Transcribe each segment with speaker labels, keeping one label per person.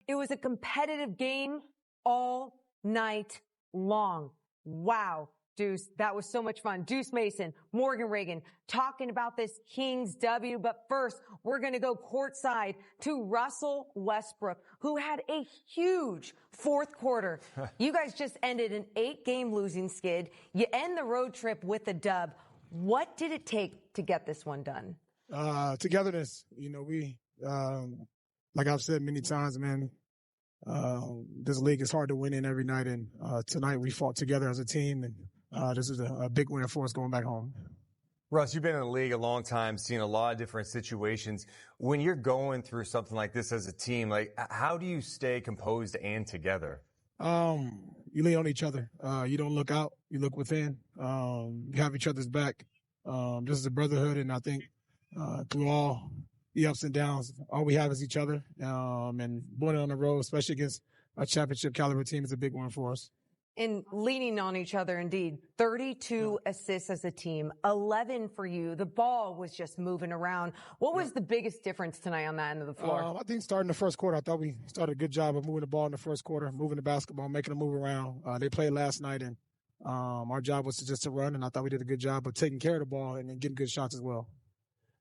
Speaker 1: It was a competitive game all night long. Wow, Deuce, that was so much fun. Deuce Mason, Morgan Reagan, talking about this Kings W. But first, we're going to go courtside to Russell Westbrook, who had a huge fourth quarter. You guys just ended an 8-game losing skid. You end the road trip with a dub. What did it take to get this one done?
Speaker 2: Togetherness. You know, we, like I've said many times, man, this league is hard to win in every night. And tonight we fought together as a team, and this is a big win for us going back home.
Speaker 3: Russ, you've been in the league a long time, seen a lot of different situations. When you're going through something like this as a team, like, how do you stay composed and together?
Speaker 2: You lean on each other. You don't look out. You look within. You have each other's back. This is a brotherhood, and I think through all the ups and downs, all we have is each other. And going on the road, especially against a championship caliber team, is a big one for us.
Speaker 1: And leaning on each other, indeed. 32 assists as a team, 11 for you. The ball was just moving around. What was the biggest difference tonight on that end of the floor?
Speaker 2: I think starting the first quarter, I thought we started a good job of moving the ball in the first quarter, moving the basketball, making them move around. They played last night, and our job was to run, and I thought we did a good job of taking care of the ball and then getting good shots as well.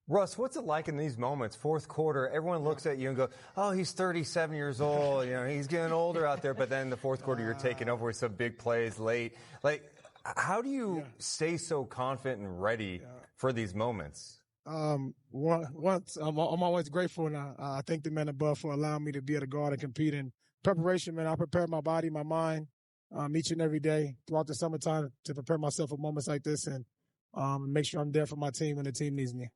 Speaker 3: Russ, what's it like in these moments? Fourth quarter, everyone looks at you and goes, oh, he's 37 years old. You know, he's getting older out there. But then in the fourth quarter, you're taking over with some big plays late. Like, how do you stay so confident and ready for these moments?
Speaker 2: Once I'm always grateful, and I thank the man above for allowing me to be able to go out and compete. In preparation, man, I prepare my body, my mind, each and every day throughout the summertime to prepare myself for moments like this and make sure I'm there for my team when the team needs me.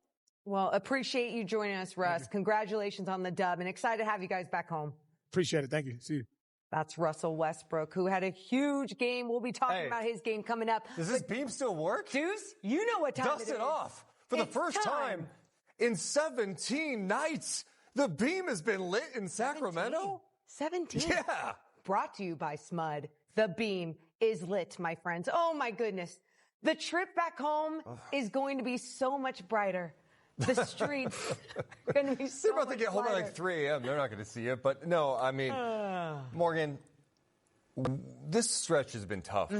Speaker 1: Well, appreciate you joining us, Russ. Congratulations on the dub, and excited to have you guys back home.
Speaker 2: Appreciate it. Thank you. See you.
Speaker 1: That's Russell Westbrook, who had a huge game. We'll be talking about his game coming up.
Speaker 3: Does this beam still work?
Speaker 1: Deuce, you know what time it is.
Speaker 3: Dust it off. For the first time in 17 nights, the beam has been lit in Sacramento.
Speaker 1: 17?
Speaker 3: Yeah.
Speaker 1: Brought to you by Smud. The beam is lit, my friends. Oh, my goodness. The trip back home is going to be so much brighter. The streets are going to be so
Speaker 3: They're about to get home at like 3 a.m. They're not going to see it. But no, I mean, Morgan, this stretch has been tough.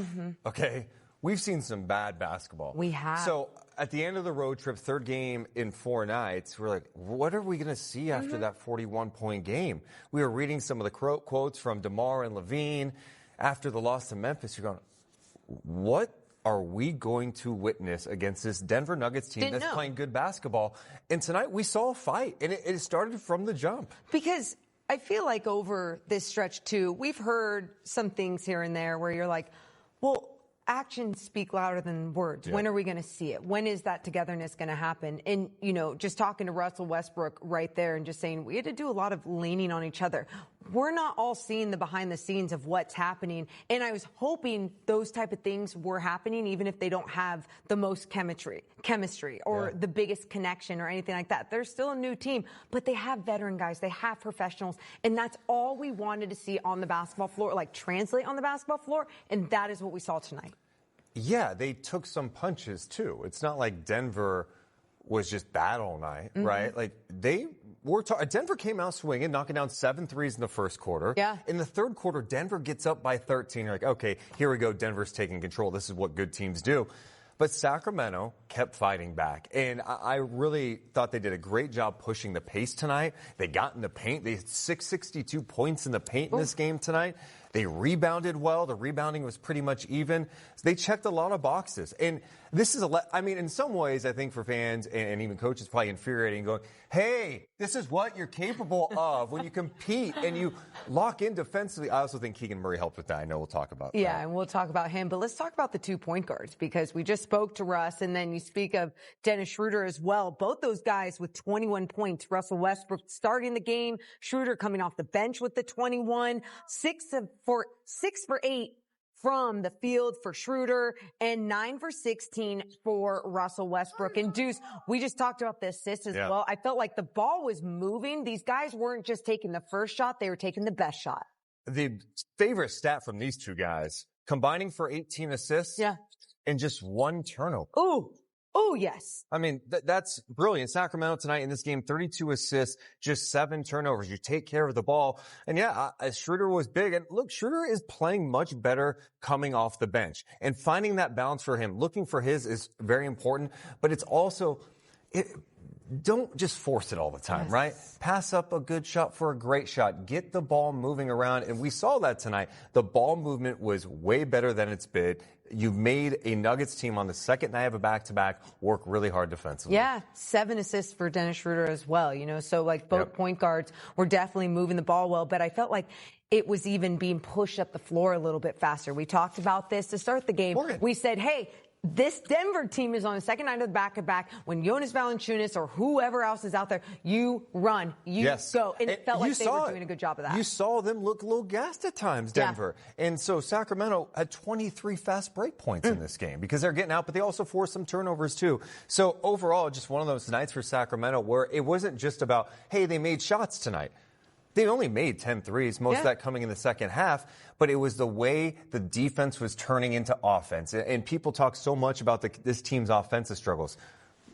Speaker 3: Okay? We've seen some bad basketball.
Speaker 1: We have.
Speaker 3: So at the end of the road trip, third game in 4 nights, we're like, what are we going to see after that 41-point game? We were reading some of the quotes from DeMar and Levine after the loss to Memphis. You're going, what are we going to witness against this Denver Nuggets team that's playing good basketball? And tonight we saw a fight, and it started from the jump.
Speaker 1: Because I feel like over this stretch, too, we've heard some things here and there where you're like, well, actions speak louder than words. When are we going to see it? When is that togetherness going to happen? And, you know, just talking to Russell Westbrook right there and just saying we had to do a lot of leaning on each other. We're not all seeing the behind the scenes of what's happening. And I was hoping those type of things were happening, even if they don't have the most chemistry or the biggest connection or anything like that. They're still a new team, but they have veteran guys. They have professionals. And that's all we wanted to see on the basketball floor, like translate on the basketball floor. And that is what we saw tonight.
Speaker 3: Yeah, they took some punches, too. It's not like Denver was just bad all night, right? Like, they were Denver came out swinging, knocking down 7 threes in the first quarter.
Speaker 1: Yeah.
Speaker 3: In the third quarter, Denver gets up by 13. You're like, okay, here we go. Denver's taking control. This is what good teams do. But Sacramento kept fighting back. And I really thought they did a great job pushing the pace tonight. They got in the paint. They had 662 points in the paint in this game tonight. They rebounded well. The rebounding was pretty much even. They checked a lot of boxes. And this is I mean, in some ways, I think for fans and even coaches, probably infuriating going, hey, this is what you're capable of when you compete and you lock in defensively. I also think Keegan Murray helped with that. I know we'll talk about that.
Speaker 1: Yeah, and we'll talk about him. But let's talk about the 2 point guards, because we just spoke to Russ, and then you speak of Dennis Schroeder as well. Both those guys with 21 points. Russell Westbrook starting the game. Schroeder coming off the bench with the 21. 6 for 8 from the field for Schroeder, and 9 for 16 for Russell Westbrook. And Deuce, we just talked about the assists as well. I felt like the ball was moving. These guys weren't just taking the first shot, they were taking the best shot.
Speaker 3: The favorite stat from these two guys, combining for 18 assists and just 1 turnover.
Speaker 1: Ooh. Oh, yes.
Speaker 3: I mean, that's brilliant. Sacramento tonight in this game, 32 assists, just 7 turnovers. You take care of the ball. And yeah, Schroeder was big. And look, Schroeder is playing much better coming off the bench. And finding that balance for him, looking for his is very important. But it's also, don't just force it all the time, right? Pass up a good shot for a great shot. Get the ball moving around. And we saw that tonight. The ball movement was way better than it's been. You've made a Nuggets team on the second night of a back-to-back work really hard defensively.
Speaker 1: Yeah, 7 assists for Dennis Schroeder as well, so like both point guards were definitely moving the ball well, but I felt like it was even being pushed up the floor a little bit faster. We talked about this to start the game. We said, hey, this Denver team is on the second night of the back-to-back. When Jonas Valanciunas or whoever else is out there, you run, you go. And it felt like they were doing a good job of that.
Speaker 3: You saw them look a little gassed at times, Denver. Yeah. And so Sacramento had 23 fast break points in this game because they're getting out, but they also forced some turnovers too. So overall, just one of those nights for Sacramento where it wasn't just about, hey, they made shots tonight. They only made 10 threes, most of that coming in the second half, but it was the way the defense was turning into offense. And people talk so much about this team's offensive struggles.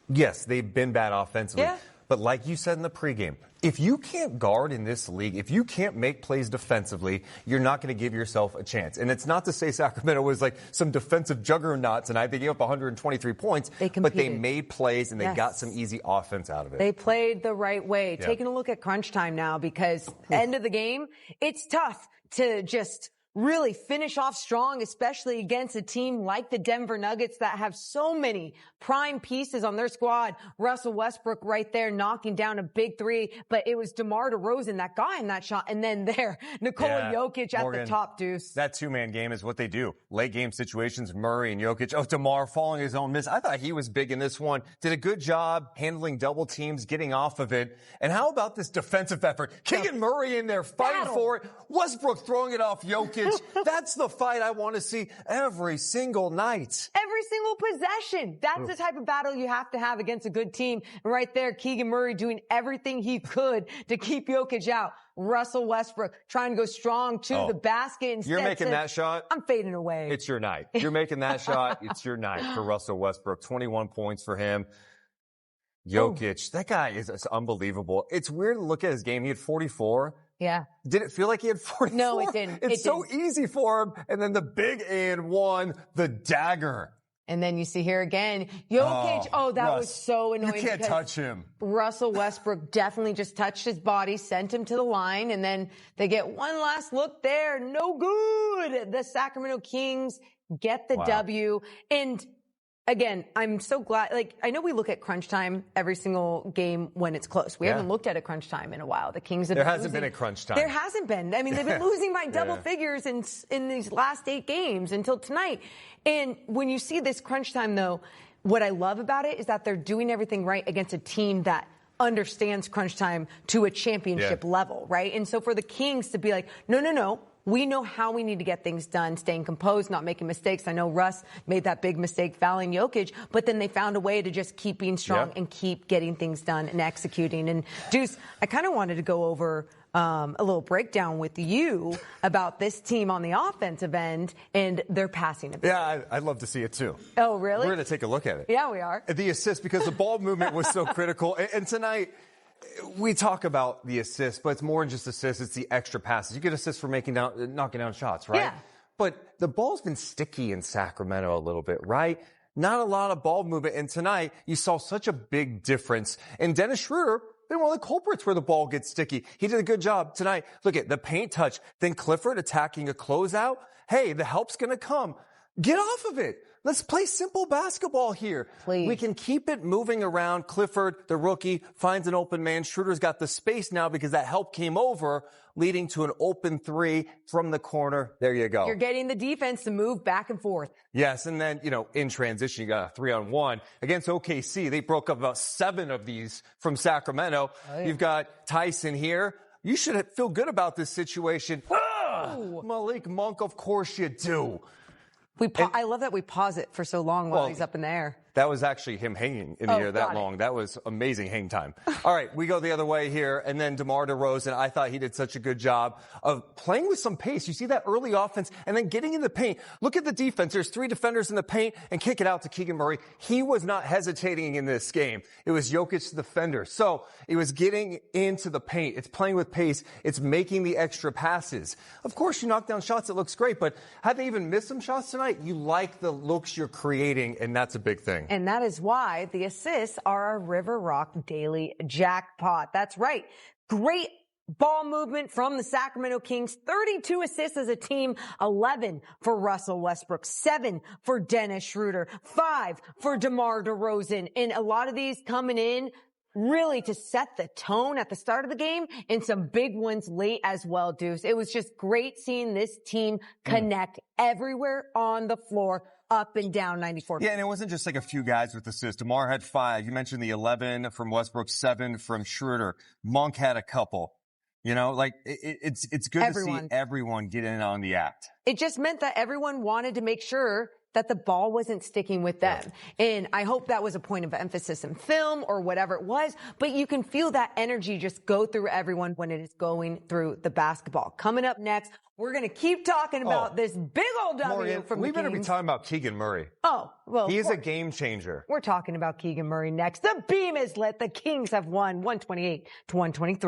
Speaker 3: Yes, they've been bad offensively. Yeah. But like you said in the pregame, if you can't guard in this league, if you can't make plays defensively, you're not going to give yourself a chance. And it's not to say Sacramento was like some defensive juggernaut tonight. They gave up 123 points, but they made plays and they got some easy offense out of it.
Speaker 1: They played the right way. Taking a look at crunch time now, because end of the game, it's tough to just really finish off strong, especially against a team like the Denver Nuggets that have so many prime pieces on their squad. Russell Westbrook right there knocking down a big 3, but it was DeMar DeRozan that got in that shot. And then Nikola Jokic at the top, Deuce.
Speaker 3: That two-man game is what they do. Late game situations, Murray and Jokic. Oh, DeMar following his own miss. I thought he was big in this one. Did a good job handling double teams, getting off of it. And how about this defensive effort? Keegan Murray in there fighting for it. Westbrook throwing it off Jokic. That's the fight I want to see every single night.
Speaker 1: Every single possession. That's the type of battle you have to have against a good team. And right there, Keegan Murray doing everything he could to keep Jokic out. Russell Westbrook trying to go strong to the basket. Instead
Speaker 3: you're making that shot.
Speaker 1: I'm fading away.
Speaker 3: It's your night. You're making that shot. It's your night for Russell Westbrook. 21 points for him. Jokic, that guy is unbelievable. It's weird to look at his game. He had 44.
Speaker 1: Yeah.
Speaker 3: Did it feel like he had 44?
Speaker 1: No, it didn't.
Speaker 3: It's so easy for him. And then the big and one, the dagger.
Speaker 1: And then you see here again, Jokic. That was so annoying.
Speaker 3: You can't touch him.
Speaker 1: Russell Westbrook definitely just touched his body, sent him to the line, and then they get one last look there. No good. The Sacramento Kings get the W. And again, I'm so glad, I know we look at crunch time every single game when it's close. We haven't looked at a crunch time in a while. The Kings have
Speaker 3: There hasn't been a crunch time.
Speaker 1: There hasn't been. I mean, they've been losing by double figures in these last 8 games until tonight. And when you see this crunch time, though, what I love about it is that they're doing everything right against a team that understands crunch time to a championship level, right? And so for the Kings to be like, no. We know how we need to get things done, staying composed, not making mistakes. I know Russ made that big mistake fouling Jokic, but then they found a way to just keep being strong and keep getting things done and executing. And Deuce, I kind of wanted to go over a little breakdown with you about this team on the offensive end and their passing ability.
Speaker 3: Yeah, I'd love to see it too.
Speaker 1: Oh, really?
Speaker 3: We're going to take a look at it.
Speaker 1: Yeah, we are.
Speaker 3: The assist, because the ball movement was so critical. And tonight, we talk about the assists, but it's more than just assists. It's the extra passes. You get assists for knocking down shots, right?
Speaker 1: Yeah.
Speaker 3: But the ball's been sticky in Sacramento a little bit, right? Not a lot of ball movement. And tonight, you saw such a big difference. And Dennis Schroeder, been one of the culprits where the ball gets sticky. He did a good job tonight. Look at the paint touch. Then Clifford attacking a closeout. Hey, the help's going to come. Get off of it. Let's play simple basketball here.
Speaker 1: Please.
Speaker 3: We can keep it moving around. Clifford, the rookie, finds an open man. Schroeder's got the space now because that help came over, leading to an open 3 from the corner. There you go.
Speaker 1: You're getting the defense to move back and forth.
Speaker 3: Yes, and then, in transition, you got a 3-on-1. Against OKC, they broke up about 7 of these from Sacramento. Oh, yeah. You've got Tyson here. You should feel good about this situation. Malik Monk, of course you do.
Speaker 1: I love that we pause it for so long while he's up in the air.
Speaker 3: That was actually him hanging in the air that long. That was amazing hang time. All right, we go the other way here. And then DeMar DeRozan, I thought he did such a good job of playing with some pace. You see that early offense and then getting in the paint. Look at the defense. There's 3 defenders in the paint and kick it out to Keegan Murray. He was not hesitating in this game. It was Jokic, the defender. So it was getting into the paint. It's playing with pace. It's making the extra passes. Of course, you knock down shots. It looks great. But had they even missed some shots tonight, you like the looks you're creating, and that's a big thing.
Speaker 1: And that is why the assists are a River Rock daily jackpot. That's right. Great ball movement from the Sacramento Kings. 32 assists as a team, 11 for Russell Westbrook, 7 for Dennis Schroeder, 5 for DeMar DeRozan. And a lot of these coming in really to set the tone at the start of the game, and some big ones late as well, Deuce. It was just great seeing this team connect everywhere on the floor, up and down 94.
Speaker 3: Yeah, and it wasn't just like a few guys with assists. DeMar had 5. You mentioned the 11 from Westbrook, 7 from Schroeder. Monk had a couple. You know, like it's good to see everyone get in on the act.
Speaker 1: It just meant that everyone wanted to make sure that the ball wasn't sticking with them. Yeah. And I hope that was a point of emphasis in film or whatever it was, but you can feel that energy just go through everyone when it is going through the basketball. Coming up next, we're going to keep talking about this big old W
Speaker 3: Morgan,
Speaker 1: from the Kings.
Speaker 3: We better be talking about Keegan Murray.
Speaker 1: Oh, well.
Speaker 3: He is a game changer.
Speaker 1: We're talking about Keegan Murray next. The beam is lit. The Kings have won 128-123.